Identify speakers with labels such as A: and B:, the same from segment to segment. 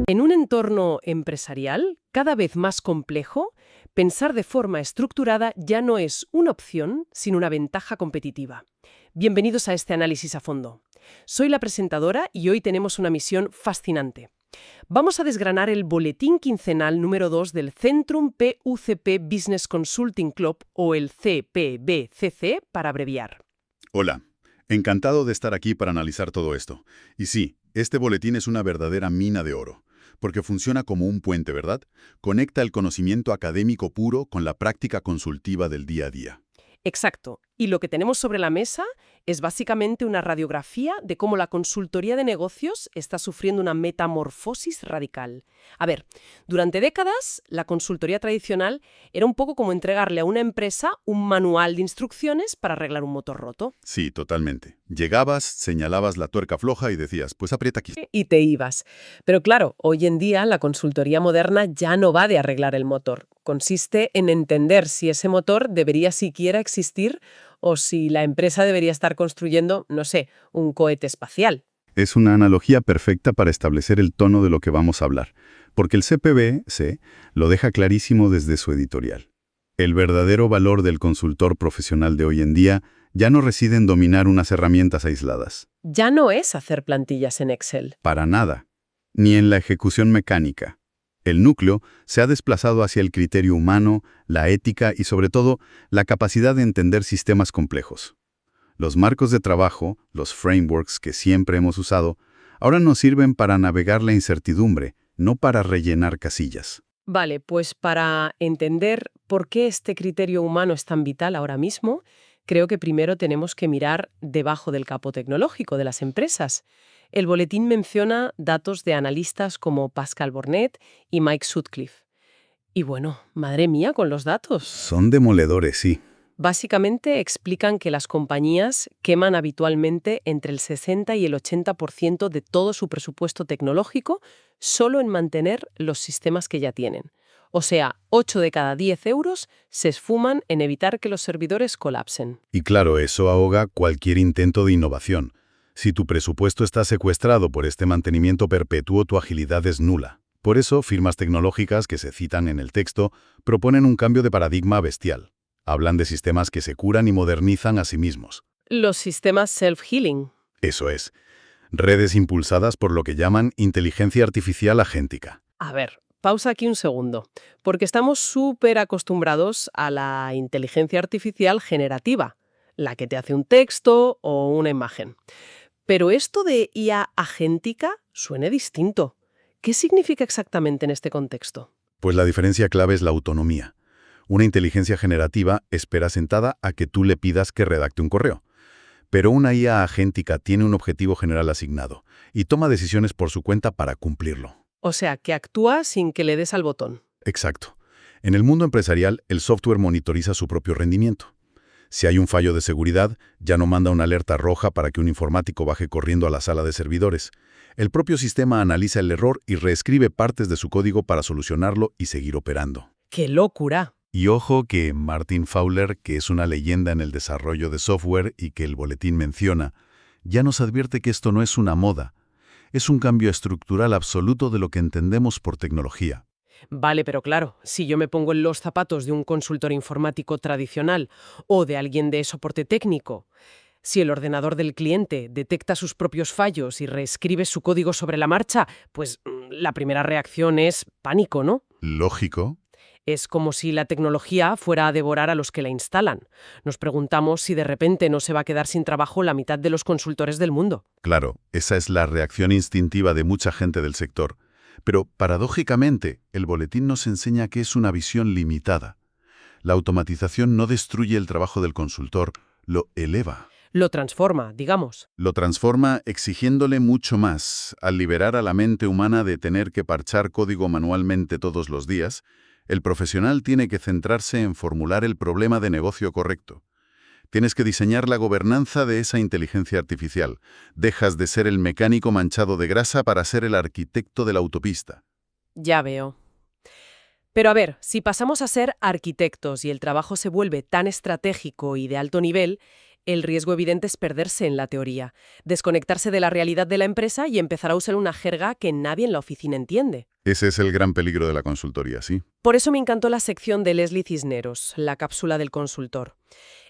A: En un entorno empresarial cada vez más complejo, pensar de forma estructurada ya no es una opción, sino una ventaja competitiva. Bienvenidos a este análisis a fondo. Soy la presentadora y hoy tenemos una misión fascinante. Vamos a desgranar el boletín quincenal número 2 del Centrum PUCP Business Consulting Club, o el CPBCC para abreviar.
B: Hola, encantado de estar aquí para analizar todo esto. Y sí, este boletín es una verdadera mina de oro, porque funciona como un puente, ¿verdad? Conecta el conocimiento académico puro con la práctica consultiva del día a día.
A: Exacto. Y lo que tenemos sobre la mesa es básicamente una radiografía de cómo la consultoría de negocios está sufriendo una metamorfosis radical. A ver, durante décadas, la consultoría tradicional era un poco como entregarle a una empresa un manual de instrucciones para arreglar un motor roto.
B: Sí, totalmente. Llegabas, señalabas la tuerca floja y decías, pues aprieta aquí.
A: Y te ibas. Pero claro, hoy en día la consultoría moderna ya no va de arreglar el motor. Consiste en entender si ese motor debería siquiera existir o si la empresa debería estar construyendo, no sé, un cohete espacial.
B: Es una analogía perfecta para establecer el tono de lo que vamos a hablar, porque el CPBC lo deja clarísimo desde su editorial. El verdadero valor del consultor profesional de hoy en día ya no reside en dominar unas herramientas aisladas.
A: Ya no es hacer plantillas en Excel.
B: Para nada. Ni en la ejecución mecánica. El núcleo se ha desplazado hacia el criterio humano, la ética y, sobre todo, la capacidad de entender sistemas complejos. Los marcos de trabajo, los frameworks que siempre hemos usado, ahora nos sirven para navegar la incertidumbre, no para rellenar casillas.
A: Vale, pues para entender por qué este criterio humano es tan vital ahora mismo, creo que primero tenemos que mirar debajo del capó tecnológico de las empresas. El boletín menciona datos de analistas como Pascal Bornet y Mike Sutcliffe. Y bueno, madre mía con los datos.
B: Son demoledores, sí.
A: Básicamente explican que las compañías queman habitualmente entre el 60 y el 80% de todo su presupuesto tecnológico solo en mantener los sistemas que ya tienen. O sea, 8 de cada 10 euros se esfuman en evitar que los servidores colapsen.
B: Y claro, eso ahoga cualquier intento de innovación. Si tu presupuesto está secuestrado por este mantenimiento perpetuo, tu agilidad es nula. Por eso, firmas tecnológicas que se citan en el texto proponen un cambio de paradigma bestial. Hablan de sistemas que se curan y modernizan a sí mismos.
A: Los sistemas self-healing.
B: Eso es. Redes impulsadas por lo que llaman inteligencia artificial agéntica.
A: A ver, pausa aquí un segundo, porque estamos súper acostumbrados a la inteligencia artificial generativa, la que te hace un texto o una imagen. Pero esto de IA agéntica suena distinto. ¿Qué significa exactamente en este contexto?
B: Pues la diferencia clave es la autonomía. Una inteligencia generativa espera sentada a que tú le pidas que redacte un correo. Pero una IA agéntica tiene un objetivo general asignado y toma decisiones por su cuenta para cumplirlo.
A: O sea, que actúa sin que le des al botón.
B: Exacto. En el mundo empresarial, el software monitoriza su propio rendimiento. Si hay un fallo de seguridad, ya no manda una alerta roja para que un informático baje corriendo a la sala de servidores. El propio sistema analiza el error y reescribe partes de su código para solucionarlo y seguir operando.
A: ¡Qué locura!
B: Y ojo que Martin Fowler, que es una leyenda en el desarrollo de software y que el boletín menciona, ya nos advierte que esto no es una moda. Es un cambio estructural absoluto de lo que entendemos por tecnología.
A: Vale, pero claro, si yo me pongo en los zapatos de un consultor informático tradicional o de alguien de soporte técnico, si el ordenador del cliente detecta sus propios fallos y reescribe su código sobre la marcha, pues la primera reacción es pánico, ¿no?
B: Lógico.
A: Es como si la tecnología fuera a devorar a los que la instalan. Nos preguntamos si de repente no se va a quedar sin trabajo la mitad de los consultores del mundo.
B: Claro, esa es la reacción instintiva de mucha gente del sector. Pero, paradójicamente, el boletín nos enseña que es una visión limitada. La automatización no destruye el trabajo del consultor, lo eleva.
A: Lo transforma, digamos.
B: Lo transforma exigiéndole mucho más. Al liberar a la mente humana de tener que parchar código manualmente todos los días, el profesional tiene que centrarse en formular el problema de negocio correcto. Tienes que diseñar la gobernanza de esa inteligencia artificial. Dejas de ser el mecánico manchado de grasa para ser el arquitecto de la autopista.
A: Ya veo. Pero a ver, si pasamos a ser arquitectos y el trabajo se vuelve tan estratégico y de alto nivel, el riesgo evidente es perderse en la teoría, desconectarse de la realidad de la empresa y empezar a usar una jerga que nadie en la oficina entiende.
B: Ese es el gran peligro de la consultoría, sí.
A: Por eso me encantó la sección de Leslie Cisneros, la cápsula del consultor.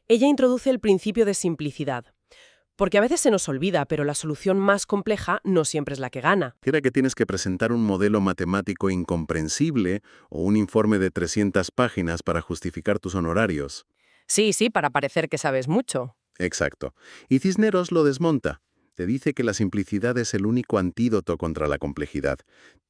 A: Ella introduce el principio de simplicidad. Porque a veces se nos olvida, pero la solución más compleja no siempre es la que gana.
C: Era que tienes que presentar un modelo matemático incomprensible o un informe de 300 páginas para justificar tus honorarios.
A: Sí, sí, para parecer que sabes mucho.
C: Exacto. Y Cisneros lo desmonta. Te dice que la simplicidad es el único antídoto contra la complejidad.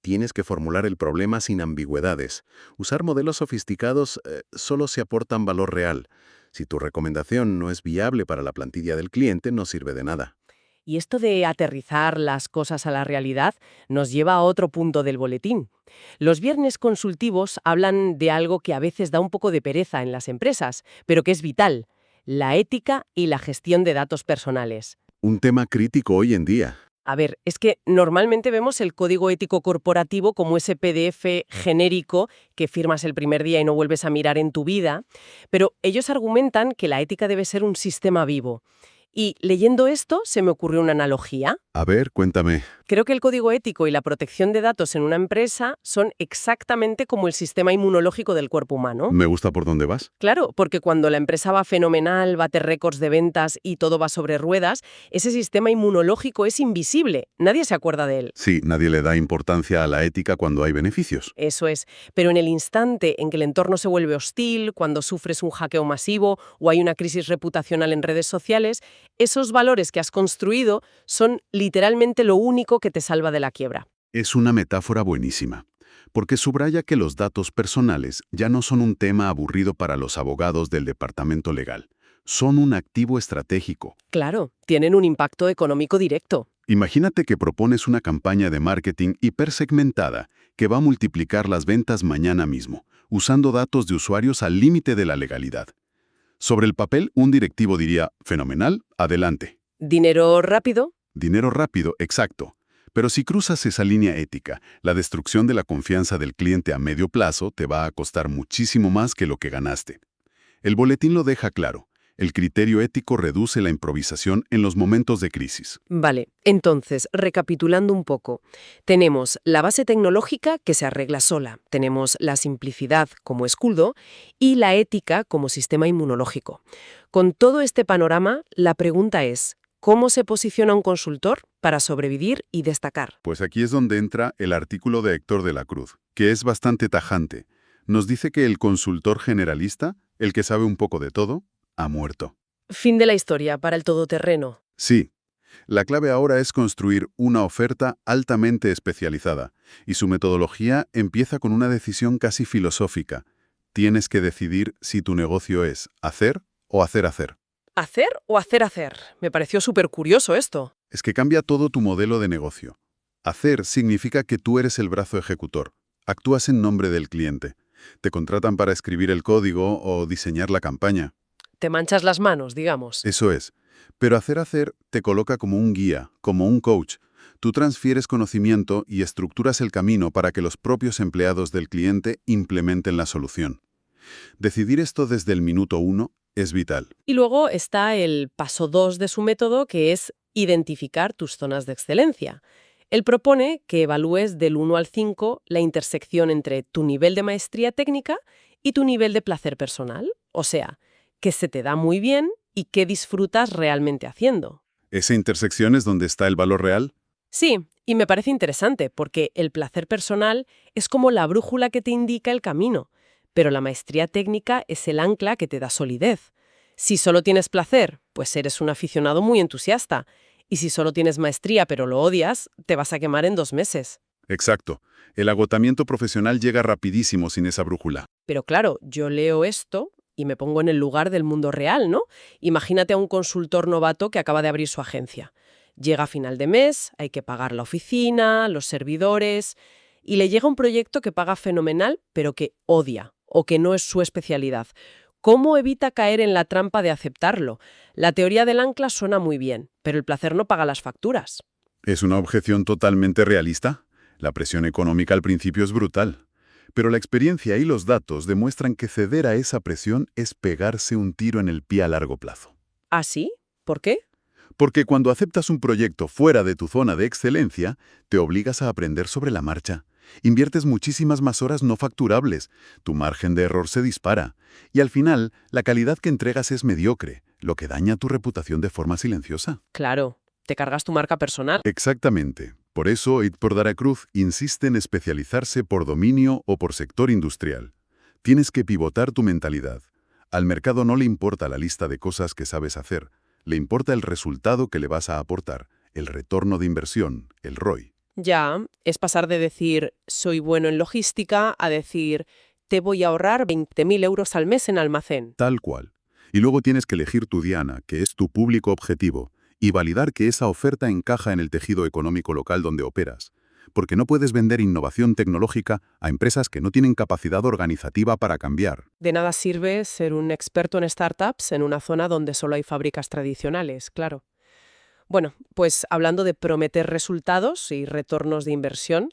C: Tienes que formular el problema sin ambigüedades. Usar modelos sofisticados solo se aportan valor real. Si tu recomendación no es viable para la plantilla del cliente, no sirve de nada.
A: Y esto de aterrizar las cosas a la realidad nos lleva a otro punto del boletín. Los viernes consultivos hablan de algo que a veces da un poco de pereza en las empresas, pero que es vital: la ética y la gestión de datos personales.
C: Un tema crítico hoy en día.
A: A ver, es que normalmente vemos el código ético corporativo como ese PDF genérico que firmas el primer día y no vuelves a mirar en tu vida, pero ellos argumentan que la ética debe ser un sistema vivo. Y leyendo esto se me ocurrió una analogía.
C: A ver, cuéntame.
A: Creo que el código ético y la protección de datos en una empresa son exactamente como el sistema inmunológico del cuerpo humano.
C: Me gusta por dónde vas.
A: Claro, porque cuando la empresa va fenomenal, bate récords de ventas y todo va sobre ruedas, ese sistema inmunológico es invisible. Nadie se acuerda de él.
C: Sí, nadie le da importancia a la ética cuando hay beneficios.
A: Eso es. Pero en el instante en que el entorno se vuelve hostil, cuando sufres un hackeo masivo o hay una crisis reputacional en redes sociales, esos valores que has construido son literalmente lo único que te salva de la quiebra.
C: Es una metáfora buenísima, porque subraya que los datos personales ya no son un tema aburrido para los abogados del departamento legal. Son un activo estratégico.
A: Claro, tienen un impacto económico directo.
C: Imagínate que propones una campaña de marketing hipersegmentada que va a multiplicar las ventas mañana mismo, usando datos de usuarios al límite de la legalidad. Sobre el papel, un directivo diría, fenomenal, adelante.
A: ¿Dinero rápido?
C: Dinero rápido, exacto. Pero si cruzas esa línea ética, la destrucción de la confianza del cliente a medio plazo te va a costar muchísimo más que lo que ganaste. El boletín lo deja claro. El criterio ético reduce la improvisación en los momentos de crisis.
A: Vale, entonces, recapitulando un poco, tenemos la base tecnológica que se arregla sola, tenemos la simplicidad como escudo y la ética como sistema inmunológico. Con todo este panorama, la pregunta es: ¿cómo se posiciona un consultor para sobrevivir y destacar?
B: Pues aquí es donde entra el artículo de Héctor de la Cruz, que es bastante tajante. Nos dice que el consultor generalista, el que sabe un poco de todo, ha muerto.
A: Fin de la historia para el todoterreno.
B: Sí. La clave ahora es construir una oferta altamente especializada, y su metodología empieza con una decisión casi filosófica. Tienes que decidir si tu negocio es hacer o hacer hacer.
A: ¿Hacer o hacer hacer? Me pareció súper curioso esto.
B: Es que cambia todo tu modelo de negocio. Hacer significa que tú eres el brazo ejecutor. Actúas en nombre del cliente. Te contratan para escribir el código o diseñar la campaña.
A: Te manchas las manos, digamos.
B: Eso es. Pero hacer te coloca como un guía, como un coach. Tú transfieres conocimiento y estructuras el camino para que los propios empleados del cliente implementen la solución. Decidir esto desde el minuto 1 es vital.
A: Y luego está el paso 2 de su método, que es identificar tus zonas de excelencia. Él propone que evalúes del 1 al 5 la intersección entre tu nivel de maestría técnica y tu nivel de placer personal. O sea, qué se te da muy bien y qué disfrutas realmente haciendo.
B: ¿Esa intersección es donde está el valor real?
A: Sí, y me parece interesante porque el placer personal es como la brújula que te indica el camino, pero la maestría técnica es el ancla que te da solidez. Si solo tienes placer, pues eres un aficionado muy entusiasta, y si solo tienes maestría pero lo odias, te vas a quemar en 2 meses.
B: Exacto. El agotamiento profesional llega rapidísimo sin esa brújula.
A: Pero claro, yo leo esto y me pongo en el lugar del mundo real, ¿no? Imagínate a un consultor novato que acaba de abrir su agencia. Llega a final de mes, hay que pagar la oficina, los servidores, y le llega un proyecto que paga fenomenal, pero que odia, o que no es su especialidad. ¿Cómo evita caer en la trampa de aceptarlo? La teoría del ancla suena muy bien, pero el placer no paga las facturas.
B: ¿Es una objeción totalmente realista? La presión económica al principio es brutal. Pero la experiencia y los datos demuestran que ceder a esa presión es pegarse un tiro en el pie a largo plazo.
A: ¿Ah, sí? ¿Por qué?
B: Porque cuando aceptas un proyecto fuera de tu zona de excelencia, te obligas a aprender sobre la marcha. Inviertes muchísimas más horas no facturables, tu margen de error se dispara, y al final, la calidad que entregas es mediocre, lo que daña tu reputación de forma silenciosa.
A: Claro, te cargas tu marca personal.
B: Exactamente. Por eso, Itpor Daracruz insiste en especializarse por dominio o por sector industrial. Tienes que pivotar tu mentalidad. Al mercado no le importa la lista de cosas que sabes hacer, le importa el resultado que le vas a aportar, el retorno de inversión, el ROI.
A: Ya, es pasar de decir soy bueno en logística a decir te voy a ahorrar 20.000 euros al mes en almacén.
B: Tal cual. Y luego tienes que elegir tu diana, que es tu público objetivo, y validar que esa oferta encaja en el tejido económico local donde operas. Porque no puedes vender innovación tecnológica a empresas que no tienen capacidad organizativa para cambiar.
A: De nada sirve ser un experto en startups en una zona donde solo hay fábricas tradicionales, claro. Bueno, pues hablando de prometer resultados y retornos de inversión,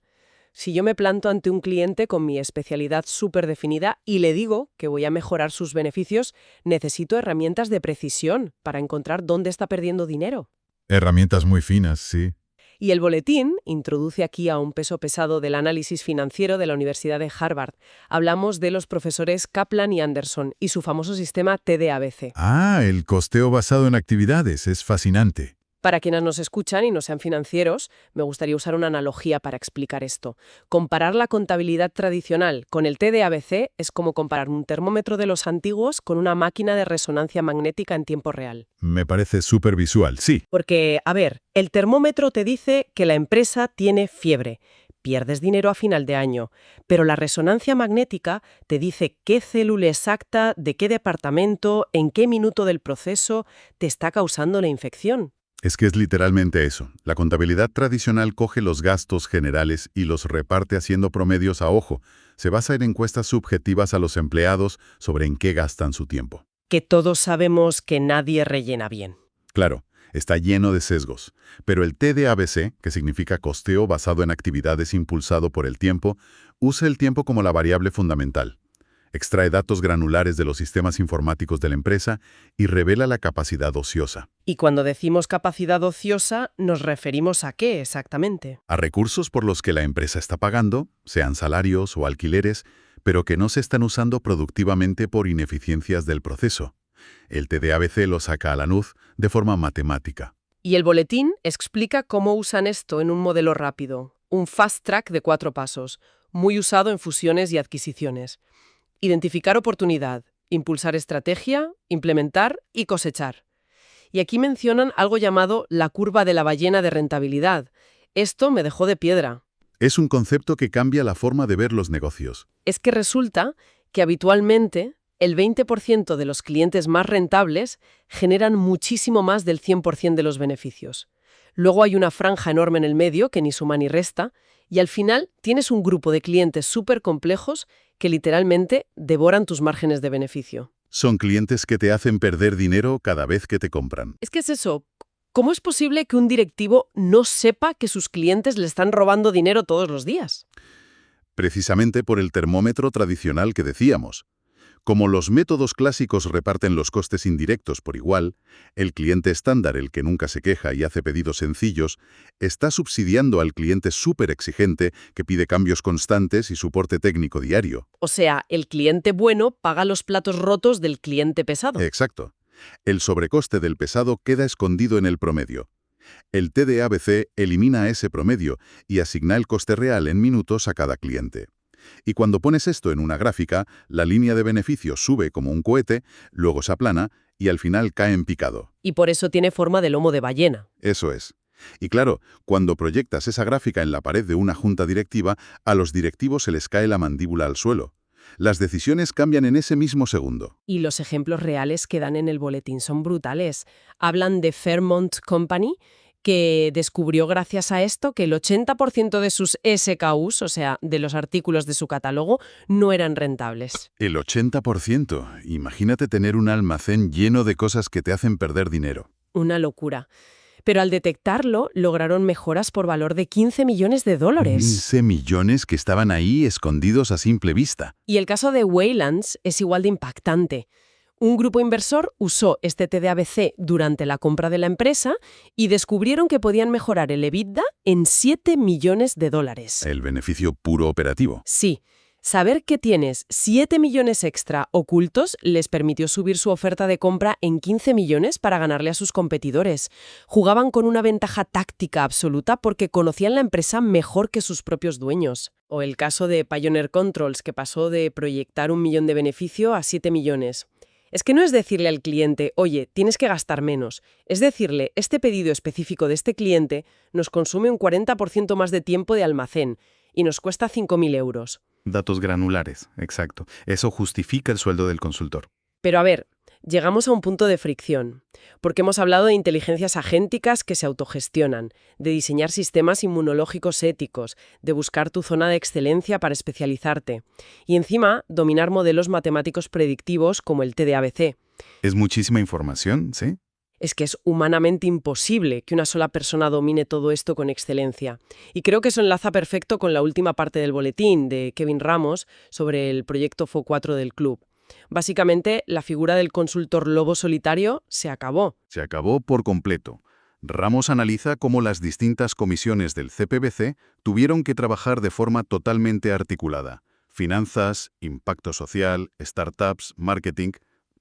A: si yo me planto ante un cliente con mi especialidad súper definida y le digo que voy a mejorar sus beneficios, necesito herramientas de precisión para encontrar dónde está perdiendo dinero.
B: Herramientas muy finas, sí.
A: Y el boletín introduce aquí a un peso pesado del análisis financiero de la Universidad de Harvard. Hablamos de los profesores Kaplan y Anderson y su famoso sistema TDABC.
B: Ah, el costeo basado en actividades, es fascinante.
A: Para quienes nos escuchan y no sean financieros, me gustaría usar una analogía para explicar esto. Comparar la contabilidad tradicional con el TDABC es como comparar un termómetro de los antiguos con una máquina de resonancia magnética en tiempo real.
B: Me parece súper visual, sí.
A: Porque, a ver, el termómetro te dice que la empresa tiene fiebre, pierdes dinero a final de año, pero la resonancia magnética te dice qué célula exacta, de qué departamento, en qué minuto del proceso te está causando la infección.
B: Es que es literalmente eso. La contabilidad tradicional coge los gastos generales y los reparte haciendo promedios a ojo. Se basa en encuestas subjetivas a los empleados sobre en qué gastan su tiempo.
A: Que todos sabemos que nadie rellena bien.
B: Claro, está lleno de sesgos. Pero el TDABC, que significa costeo basado en actividades impulsado por el tiempo, usa el tiempo como la variable fundamental. Extrae datos granulares de los sistemas informáticos de la empresa y revela la capacidad ociosa.
A: Y cuando decimos capacidad ociosa, ¿nos referimos a qué exactamente?
B: A recursos por los que la empresa está pagando, sean salarios o alquileres, pero que no se están usando productivamente por ineficiencias del proceso. El TDABC lo saca a la luz de forma matemática.
A: Y el boletín explica cómo usan esto en un modelo rápido, un fast track de 4 pasos, muy usado en fusiones y adquisiciones. Identificar oportunidad, impulsar estrategia, implementar y cosechar. Y aquí mencionan algo llamado la curva de la ballena de rentabilidad. Esto me dejó de piedra.
B: Es un concepto que cambia la forma de ver los negocios.
A: Es que resulta que habitualmente el 20% de los clientes más rentables generan muchísimo más del 100% de los beneficios. Luego hay una franja enorme en el medio que ni suma ni resta, y al final tienes un grupo de clientes súper complejos que literalmente devoran tus márgenes de beneficio.
B: Son clientes que te hacen perder dinero cada vez que te compran.
A: Es que es eso. ¿Cómo es posible que un directivo no sepa que sus clientes le están robando dinero todos los días?
B: Precisamente por el termómetro tradicional que decíamos. Como los métodos clásicos reparten los costes indirectos por igual, el cliente estándar, el que nunca se queja y hace pedidos sencillos, está subsidiando al cliente súper exigente que pide cambios constantes y soporte técnico diario.
A: O sea, el cliente bueno paga los platos rotos del cliente pesado.
B: Exacto. El sobrecoste del pesado queda escondido en el promedio. El TDABC elimina ese promedio y asigna el coste real en minutos a cada cliente. Y cuando pones esto en una gráfica, la línea de beneficio sube como un cohete, luego se aplana y al final cae en picado.
A: Y por eso tiene forma de lomo de ballena.
B: Eso es. Y claro, cuando proyectas esa gráfica en la pared de una junta directiva, a los directivos se les cae la mandíbula al suelo. Las decisiones cambian en ese mismo segundo.
A: Y los ejemplos reales que dan en el boletín son brutales. Hablan de Fairmont Company, que descubrió gracias a esto que el 80% de sus SKUs, o sea, de los artículos de su catálogo, no eran rentables.
B: El 80%. Imagínate tener un almacén lleno de cosas que te hacen perder dinero.
A: Una locura. Pero al detectarlo, lograron mejoras por valor de $15 millones.
B: 15 millones que estaban ahí escondidos a simple vista.
A: Y el caso de Waylands es igual de impactante. Un grupo inversor usó este TDABC durante la compra de la empresa y descubrieron que podían mejorar el EBITDA en $7 millones.
B: El beneficio puro operativo.
A: Sí. Saber que tienes 7 millones extra ocultos les permitió subir su oferta de compra en 15 millones para ganarle a sus competidores. Jugaban con una ventaja táctica absoluta porque conocían la empresa mejor que sus propios dueños. O el caso de Pioneer Controls, que pasó de proyectar 1 millón de beneficio a 7 millones. Es que no es decirle al cliente, oye, tienes que gastar menos. Es decirle, este pedido específico de este cliente nos consume un 40% más de tiempo de almacén y nos cuesta 5.000 euros.
D: Datos granulares, exacto. Eso justifica el sueldo del consultor.
A: Pero a ver, llegamos a un punto de fricción, porque hemos hablado de inteligencias agénticas que se autogestionan, de diseñar sistemas inmunológicos éticos, de buscar tu zona de excelencia para especializarte, y encima dominar modelos matemáticos predictivos como el TDABC.
D: Es muchísima información, ¿sí?
A: Es que es humanamente imposible que una sola persona domine todo esto con excelencia. Y creo que eso enlaza perfecto con la última parte del boletín de Kevin Ramos sobre el proyecto FO4 del club. Básicamente, la figura del consultor lobo solitario se acabó.
B: Se acabó por completo. Ramos analiza cómo las distintas comisiones del CPBC tuvieron que trabajar de forma totalmente articulada. Finanzas, impacto social, startups, marketing,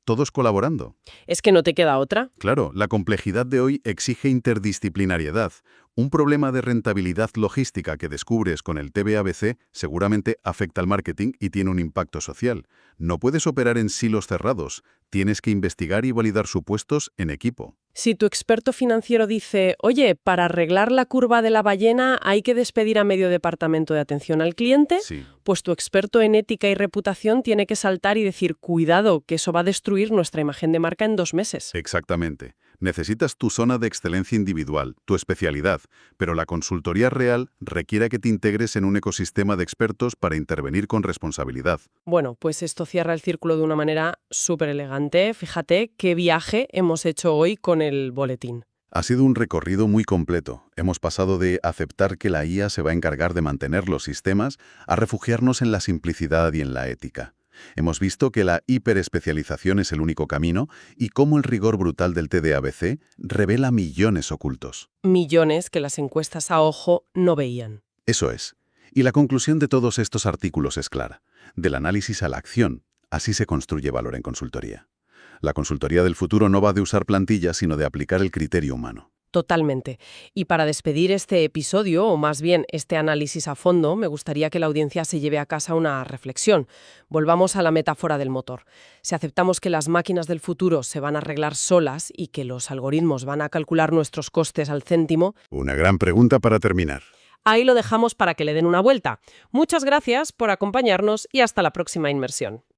B: todos colaborando.
A: ¿Es que no te queda otra?
B: Claro, la complejidad de hoy exige interdisciplinariedad. Un problema de rentabilidad logística que descubres con el TBABC seguramente afecta al marketing y tiene un impacto social. No puedes operar en silos cerrados. Tienes que investigar y validar supuestos en equipo.
A: Si tu experto financiero dice, oye, para arreglar la curva de la ballena hay que despedir a medio departamento de atención al cliente,
B: Sí.
A: pues tu experto en ética y reputación tiene que saltar y decir, cuidado, que eso va a destruir nuestra imagen de marca en 2 meses.
B: Exactamente. Necesitas tu zona de excelencia individual, tu especialidad, pero la consultoría real requiere que te integres en un ecosistema de expertos para intervenir con responsabilidad.
A: Bueno, pues esto cierra el círculo de una manera súper elegante. Fíjate qué viaje hemos hecho hoy con el boletín.
B: Ha sido un recorrido muy completo. Hemos pasado de aceptar que la IA se va a encargar de mantener los sistemas a refugiarnos en la simplicidad y en la ética. Hemos visto que la hiperespecialización es el único camino y cómo el rigor brutal del TDABC revela millones ocultos.
A: Millones que las encuestas a ojo no veían.
B: Eso es. Y la conclusión de todos estos artículos es clara. Del análisis a la acción, así se construye valor en consultoría. La consultoría del futuro no va de usar plantillas, sino de aplicar el criterio humano.
A: Totalmente. Y para despedir este episodio, o más bien este análisis a fondo, me gustaría que la audiencia se lleve a casa una reflexión. Volvamos a la metáfora del motor. Si aceptamos que las máquinas del futuro se van a arreglar solas y que los algoritmos van a calcular nuestros costes al céntimo,
B: Una gran pregunta para terminar.
A: ahí lo dejamos para que le den una vuelta. Muchas gracias por acompañarnos y hasta la próxima inmersión.